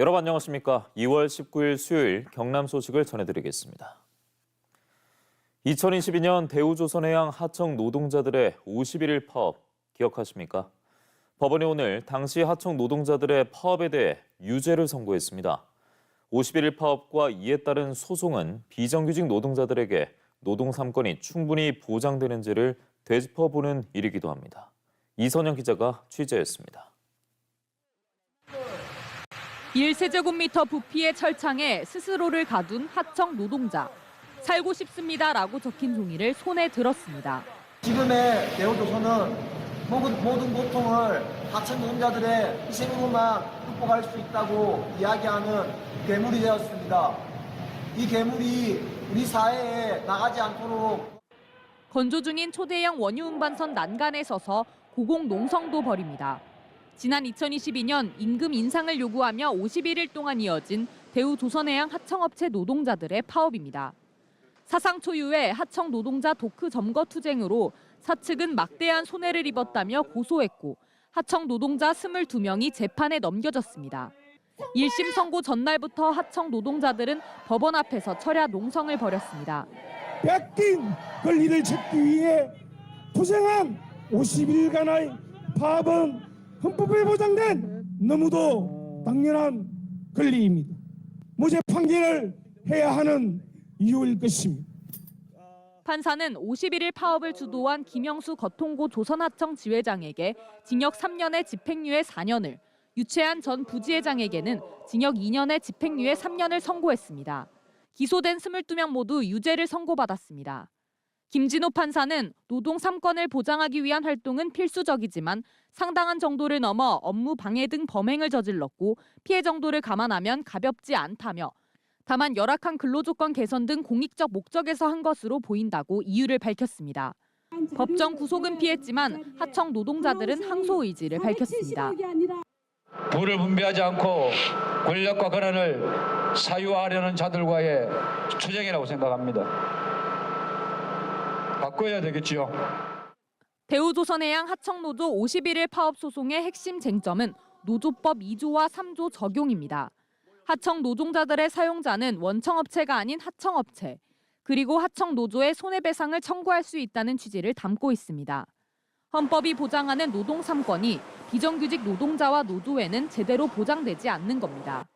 여러분 안녕하십니까? 2월 19일 수요일 경남 소식을 전해드리겠습니다. 2022년 대우조선해양 하청 노동자들의 51일 파업 기억하십니까? 법원이 오늘 당시 하청 노동자들의 파업에 대해 유죄를 선고했습니다. 51일 파업과 이에 따른 소송은 비정규직 노동자들에게 노동 3권이 충분히 보장되는지를 되짚어보는 일이기도 합니다. 이선영 기자가 취재했습니다. 1세제곱미터 부피의 철창에 스스로를 가둔 하청 노동자. 살고 싶습니다라고 적힌 종이를 손에 들었습니다. 지금의 대우조선은 모든 고통을 하청 노동자들의 희생으로만 극복할 수 있다고 이야기하는 괴물이 되었습니다. 이 괴물이 우리 사회에 나가지 않도록 건조 중인 초대형 원유 운반선 난간에 서서 고공 농성도 벌입니다. 지난 2022년 임금 인상을 요구하며 51일 동안 이어진 대우조선해양 하청업체 노동자들의 파업입니다. 사상 초유의 하청 노동자 도크 점거 투쟁으로 사측은 막대한 손해를 입었다며 고소했고 하청 노동자 22명이 재판에 넘겨졌습니다. 1심 선고 전날부터 하청 노동자들은 법원 앞에서 철야 농성을 벌였습니다. 뺏긴 권리를 찾기 위해 투쟁한 50일간의 파업은 헌법에 보장된 너무도 당연한 권리입니다. 무죄 판결을 해야 하는 이유일 것입니다. 판사는 51일 파업을 주도한 김영수 거통고 조선하청 지회장에게 징역 3년에 집행유예 4년을, 유채한 전 부지회장에게는 징역 2년에 집행유예 3년을 선고했습니다. 기소된 22명 모두 유죄를 선고받았습니다. 김진호 판사는 노동 3권을 보장하기 위한 활동은 필수적이지만 상당한 정도를 넘어 업무 방해 등 범행을 저질렀고 피해 정도를 감안하면 가볍지 않다며 다만 열악한 근로조건 개선 등 공익적 목적에서 한 것으로 보인다고 이유를 밝혔습니다. 법정 구속은 피했지만 하청 노동자들은 항소 의지를 밝혔습니다. 부를 분배하지 않고 권력과 권한을 사유화하려는 자들과의 투쟁이라고 생각합니다. 바꿔야 되겠지요. 대우조선해양 하청노조 51일 파업 소송의 핵심 쟁점은 노조법 2조와 3조 적용입니다. 하청 노동자들의 사용자는 원청업체가 아닌 하청업체, 그리고 하청노조의 손해배상을 청구할 수 있다는 취지를 담고 있습니다. 헌법이 보장하는 노동 3권이 비정규직 노동자와 노조에는 제대로 보장되지 않는 겁니다.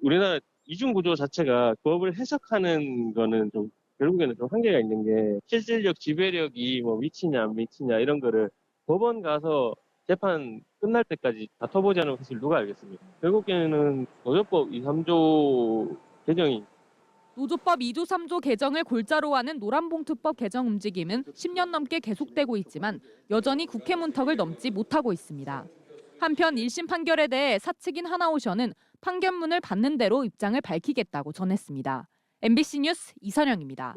우리나라 이중구조 자체가 법을 해석하는 거는 좀 결국에는 좀 한계가 있는 게 실질적 지배력이 뭐 미치냐 안 미치냐 이런 거를 법원 가서 재판 끝날 때까지 다퉈보지 않으면 사실 누가 알겠습니까? 결국에는 노조법 2, 3조 개정이 노조법 2조 3조 개정을 골자로 하는 노란봉투법 개정 움직임은 10년 넘게 계속되고 있지만 여전히 국회 문턱을 넘지 못하고 있습니다. 한편 1심 판결에 대해 사측인 하나오션은 판결문을 받는 대로 입장을 밝히겠다고 전했습니다. MBC 뉴스 이선영입니다.